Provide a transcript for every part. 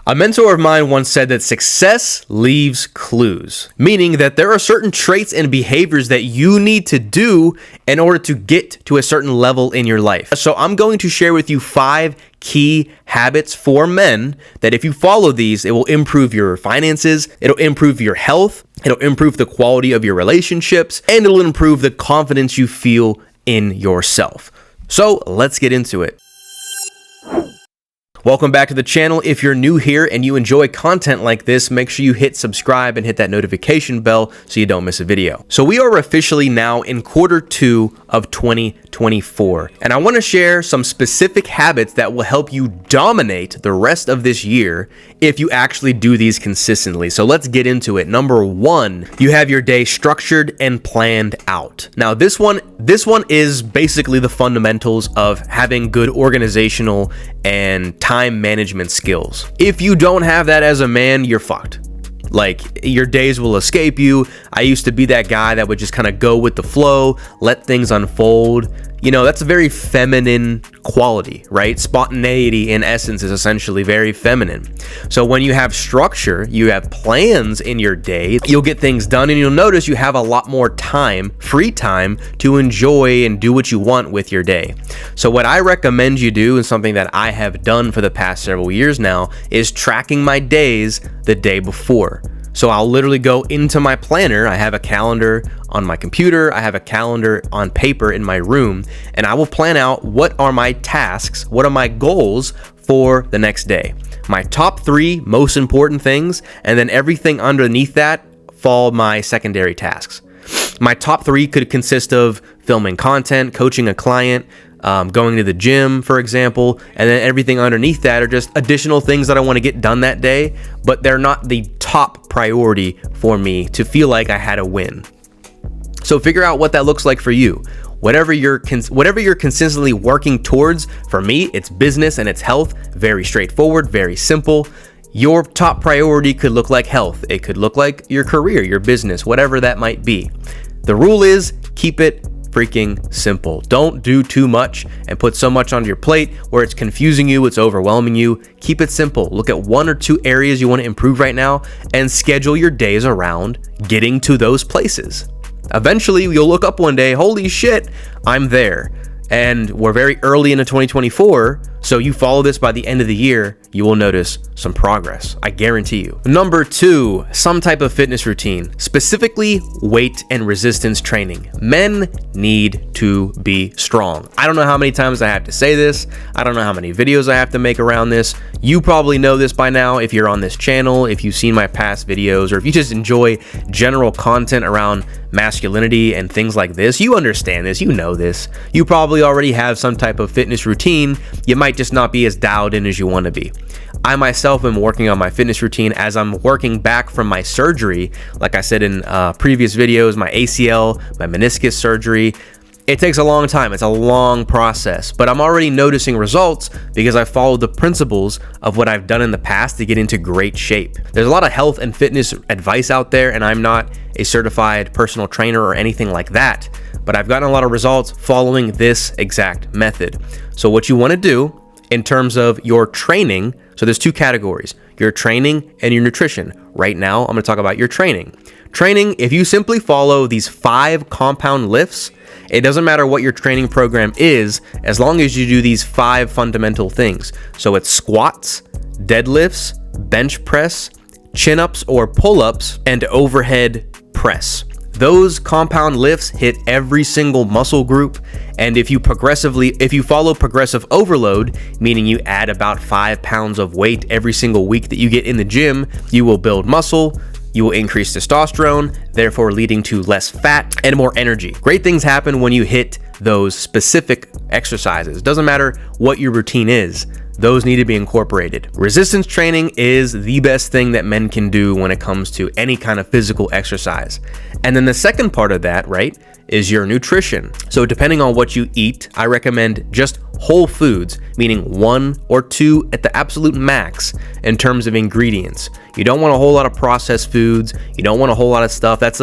A mentor of mine once said that success leaves clues, meaning that there are certain traits and behaviors that you need to do in order to get to a certain level in your life. So I'm going to share with you 5 key habits for men that if you follow these, it will improve your finances, it'll improve your health, it'll improve the quality of your relationships, and it'll improve the confidence you feel in yourself. So let's get into it. Welcome back to the channel. If you're new here and you enjoy content like this, make sure you hit subscribe and hit that notification bell so you don't miss a video. So we are officially now in Q2 of 2024, and I want to share some specific habits that will help you dominate the rest of this year if you actually do these consistently. So let's get into it. Number 1, you have your day structured and planned out. Now this one is basically the fundamentals of having good organizational and time management skills. If you don't have that as a man, you're fucked. Like, your days will escape you. I used to be that guy that would just kind of go with the flow, let things unfold. You know, that's a very feminine quality, right? Spontaneity in essence is essentially very feminine. So when you have structure, you have plans in your day, you'll get things done, and you'll notice you have a lot more time, free time, to enjoy and do what you want with your day. So what I recommend you do, and something that I have done for the past several years now, is tracking my days the day before. So I'll literally go into my planner. I have a calendar on my computer. I have a calendar on paper in my room, and I will plan out what are my tasks, what are my goals for the next day. My top 3 most important things, and then everything underneath that fall my secondary tasks. My top 3 could consist of filming content, coaching a client, going to the gym, for example, and then everything underneath that are just additional things that I want to get done that day, but they're not the top priority for me to feel like I had a win. So figure out what that looks like for you. Whatever you're consistently working towards. For me, it's business and it's health. Very straightforward, very simple. Your top priority could look like health. It could look like your career, your business, whatever that might be. The rule is keep it freaking simple. Don't do too much and put so much on your plate where it's confusing you, it's overwhelming you. Keep it simple. Look at 1 or 2 areas you want to improve right now and schedule your days around getting to those places. Eventually, you'll look up one day, holy shit, I'm there. And we're very early into 2024, so you follow this by the end of the year, you will notice some progress. I guarantee you. Number 2, some type of fitness routine, specifically weight and resistance training. Men need to be strong. I don't know how many times I have to say this. I don't know how many videos I have to make around this. You probably know this by now if you're on this channel, if you've seen my past videos, or if you just enjoy general content around masculinity and things like this. You understand this, you know this. You probably already have some type of fitness routine. You might just not be as dialed in as you want to be. I myself am working on my fitness routine as I'm working back from my surgery. Like I said in previous videos, my ACL, my meniscus surgery. It takes a long time. It's a long process, but I'm already noticing results because I followed the principles of what I've done in the past to get into great shape. There's a lot of health and fitness advice out there, and I'm not a certified personal trainer or anything like that, but I've gotten a lot of results following this exact method. So what you want to do in terms of your training, so there's 2 categories, your training and your nutrition. Right now, I'm going to talk about your training. Training, if you simply follow these 5 compound lifts, it doesn't matter what your training program is, as long as you do these 5 fundamental things. So it's squats, deadlifts, bench press, chin-ups or pull-ups, and overhead press. Those compound lifts hit every single muscle group, and if you follow progressive overload, meaning you add about 5 pounds of weight every single week that you get in the gym, you will build muscle, you will increase testosterone, therefore leading to less fat and more energy. Great things happen when you hit those specific exercises. Doesn't matter what your routine is, those need to be incorporated. Resistance training is the best thing that men can do when it comes to any kind of physical exercise. And then the second part of that, right, is your nutrition. So depending on what you eat, I recommend just whole foods, meaning 1 or 2 at the absolute max in terms of ingredients. You don't want a whole lot of processed foods. You don't want a whole lot of stuff. That's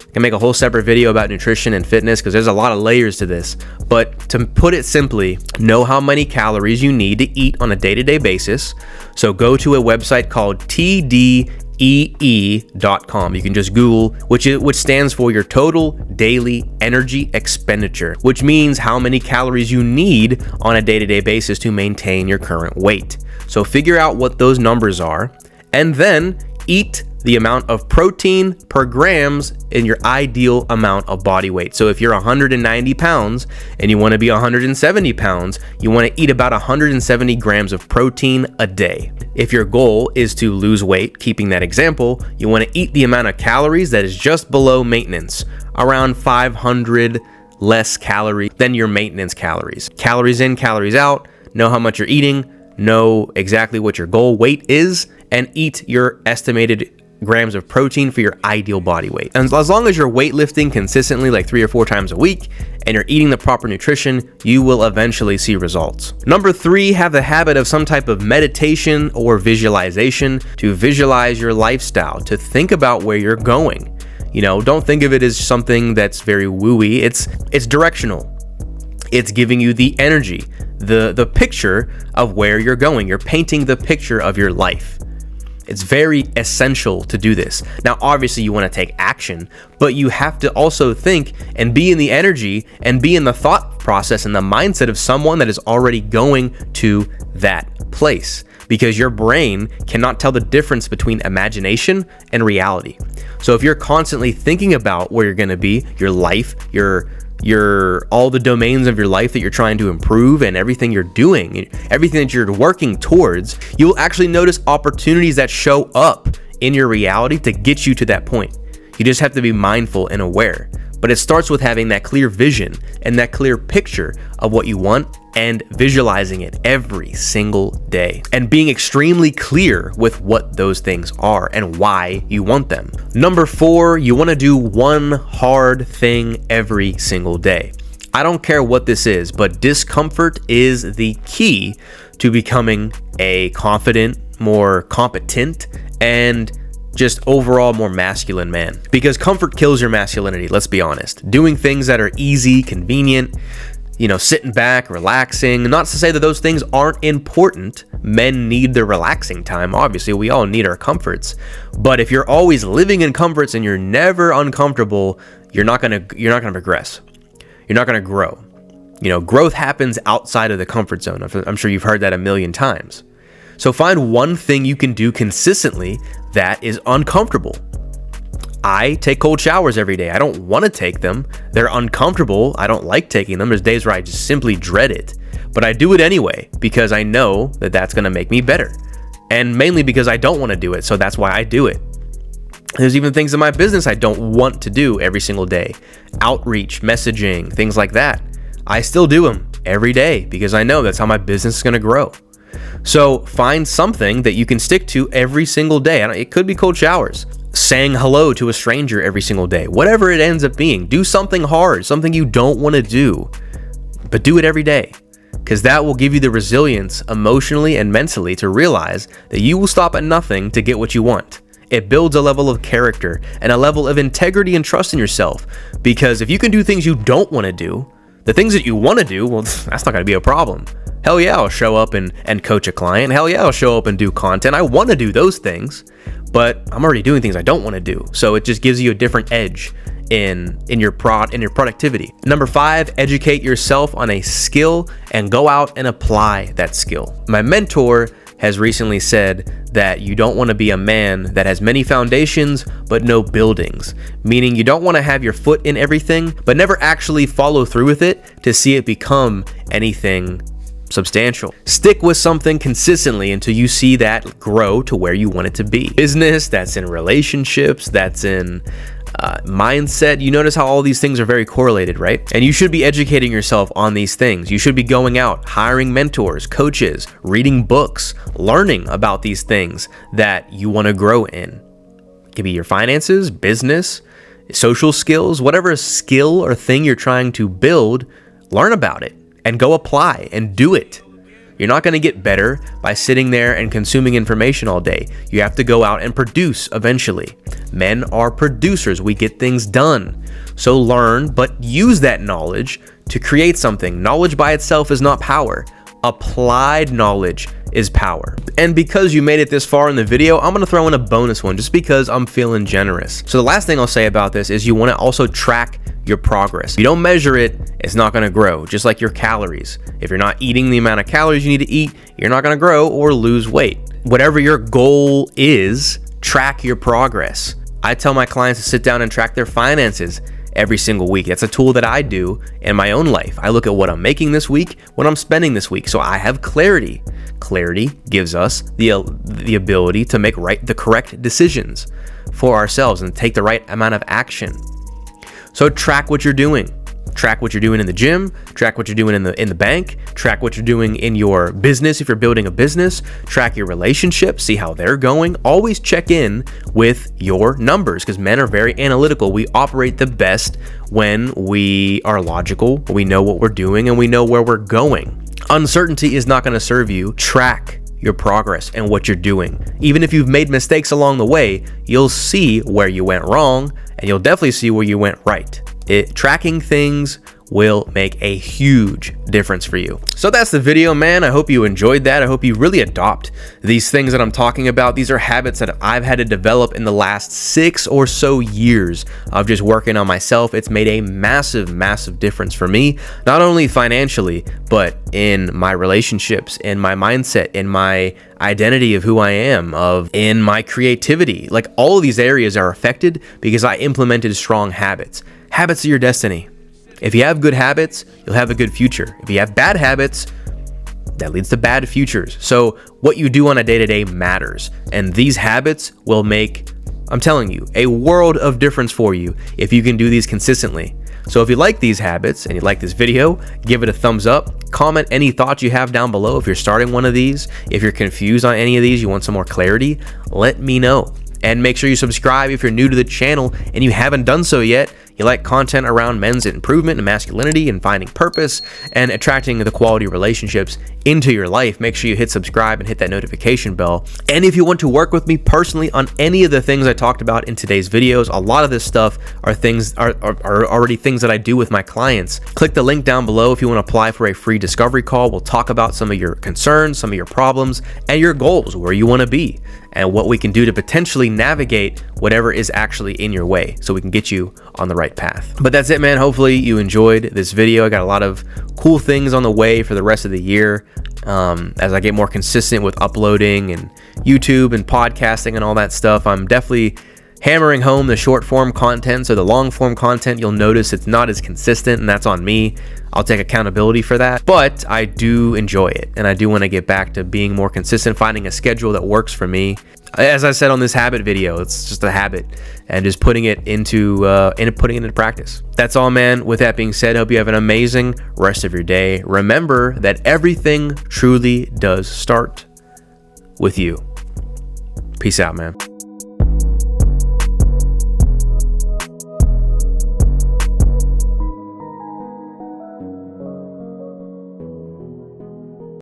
I can make a whole separate video about nutrition and fitness because there's a lot of layers to this. But to put it simply, know how many calories you need to eat on a day-to-day basis. So go to a website called TDEE.com. You can just Google, which stands for your total daily energy expenditure, which means how many calories you need on a day-to-day basis to maintain your current weight. So figure out what those numbers are, and then eat the amount of protein per grams in your ideal amount of body weight. So if you're 190 pounds and you want to be 170 pounds, you want to eat about 170 grams of protein a day. If your goal is to lose weight, keeping that example, you want to eat the amount of calories that is just below maintenance, around 500 less calories than your maintenance calories. Calories in, calories out, know how much you're eating, know exactly what your goal weight is, and eat your estimated grams of protein for your ideal body weight. And as long as you're weightlifting consistently, like 3 or 4 times a week, and you're eating the proper nutrition, you will eventually see results. Number 3, have the habit of some type of meditation or visualization to visualize your lifestyle, to think about where you're going. You know, don't think of it as something that's very wooey. It's directional. It's giving you the energy, the picture of where you're going. You're painting the picture of your life. It's very essential to do this. Now, obviously you want to take action, but you have to also think and be in the energy and be in the thought process and the mindset of someone that is already going to that place, because your brain cannot tell the difference between imagination and reality. So if you're constantly thinking about where you're going to be, your life, your all the domains of your life that you're trying to improve, and everything you're doing, everything that you're working towards, you will actually notice opportunities that show up in your reality to get you to that point. You just have to be mindful and aware. But it starts with having that clear vision and that clear picture of what you want and visualizing it every single day and being extremely clear with what those things are and why you want them. Number 4, you want to do one hard thing every single day. I don't care what this is, but discomfort is the key to becoming a confident, more competent, and just overall more masculine man, because comfort kills your masculinity. Let's be honest. Doing things that are easy, convenient, sitting back, relaxing, not to say that those things aren't important. Men need their relaxing time. Obviously, we all need our comforts. But if you're always living in comforts and you're never uncomfortable, you're not going to progress. You're not going to grow. Growth happens outside of the comfort zone. I'm sure you've heard that a million times. So find one thing you can do consistently that is uncomfortable. I take cold showers every day. I don't want to take them. They're uncomfortable. I don't like taking them. There's days where I just simply dread it. But I do it anyway because I know that that's going to make me better. And mainly because I don't want to do it. So that's why I do it. There's even things in my business I don't want to do every single day. Outreach, messaging, things like that. I still do them every day because I know that's how my business is going to grow. So find something that you can stick to every single day. It could be cold showers, saying hello to a stranger every single day, whatever it ends up being. Do something hard, something you don't want to do, but do it every day, because that will give you the resilience emotionally and mentally to realize that you will stop at nothing to get what you want. It builds a level of character and a level of integrity and trust in yourself, because if you can do things you don't want to do, the things that you want to do, well, that's not going to be a problem. Hell yeah, I'll show up and coach a client. Hell yeah, I'll show up and do content. I want to do those things, but I'm already doing things I don't want to do. So it just gives you a different edge in your productivity. Number 5, educate yourself on a skill and go out and apply that skill. My mentor has recently said that you don't want to be a man that has many foundations but no buildings, meaning you don't want to have your foot in everything but never actually follow through with it to see it become anything substantial. Stick with something consistently until you see that grow to where you want it to be. Business, that's in relationships, that's in mindset. You notice how all these things are very correlated, right? And you should be educating yourself on these things. You should be going out, hiring mentors, coaches, reading books, learning about these things that you want to grow in. It could be your finances, business, social skills, whatever skill or thing you're trying to build, learn about it and go apply and do it. You're not going to get better by sitting there and consuming information all day. You have to go out and produce eventually. Men are producers. We get things done. So learn, but use that knowledge to create something. Knowledge by itself is not power. Applied knowledge is power. And because you made it this far in the video, I'm going to throw in a bonus one just because I'm feeling generous. So the last thing I'll say about this is you want to also track your progress. If you don't measure it, it's not going to grow, just like your calories. If you're not eating the amount of calories you need to eat, you're not going to grow or lose weight. Whatever your goal is, track your progress. I tell my clients to sit down and track their finances every single week. That's a tool that I do in my own life. I look at what I'm making this week, what I'm spending this week, so I have clarity. Clarity gives us the ability to make the correct decisions for ourselves and take the right amount of action. So track what you're doing. Track what you're doing in the gym, track what you're doing in the bank, track what you're doing in your business if you're building a business, track your relationships, see how they're going. Always check in with your numbers because men are very analytical. We operate the best when we are logical, we know what we're doing, and we know where we're going. Uncertainty is not going to serve you. Track your progress and what you're doing. Even if you've made mistakes along the way, you'll see where you went wrong and you'll definitely see where you went right. Tracking things will make a huge difference for you. So that's the video, man. I hope you enjoyed that. I hope you really adopt these things that I'm talking about. These are habits that I've had to develop in the last 6 or so years of just working on myself. It's made a massive, massive difference for me, not only financially, but in my relationships, in my mindset, in my identity of who I am, in my creativity. Like all of these areas are affected because I implemented strong habits. Habits are your destiny. If you have good habits, you'll have a good future. If you have bad habits, that leads to bad futures. So what you do on a day-to-day matters. And these habits will make, I'm telling you, a world of difference for you if you can do these consistently. So if you like these habits and you like this video, give it a thumbs up. Comment any thoughts you have down below if you're starting one of these. If you're confused on any of these, you want some more clarity, let me know. And make sure you subscribe if you're new to the channel and you haven't done so yet. You like content around men's improvement and masculinity and finding purpose and attracting the quality relationships into your life. Make sure you hit subscribe and hit that notification bell. And if you want to work with me personally on any of the things I talked about in today's videos, a lot of this stuff are already things that I do with my clients. Click the link down below if you want to apply for a free discovery call. We'll talk about some of your concerns, some of your problems, and your goals, where you want to be, and what we can do to potentially navigate whatever is actually in your way so we can get you on the right path. But that's it, man. Hopefully you enjoyed this video. I got a lot of cool things on the way for the rest of the year as I get more consistent with uploading and YouTube and podcasting and all that stuff. I'm definitely hammering home the short form content. So the long form content, you'll notice it's not as consistent, and that's on me. I'll take accountability for that, but I do enjoy it, and I do want to get back to being more consistent, finding a schedule that works for me. As I said on this habit video, it's just a habit, and just putting it into practice. That's all, man. With that being said, hope you have an amazing rest of your day. Remember that everything truly does start with you. Peace out, man.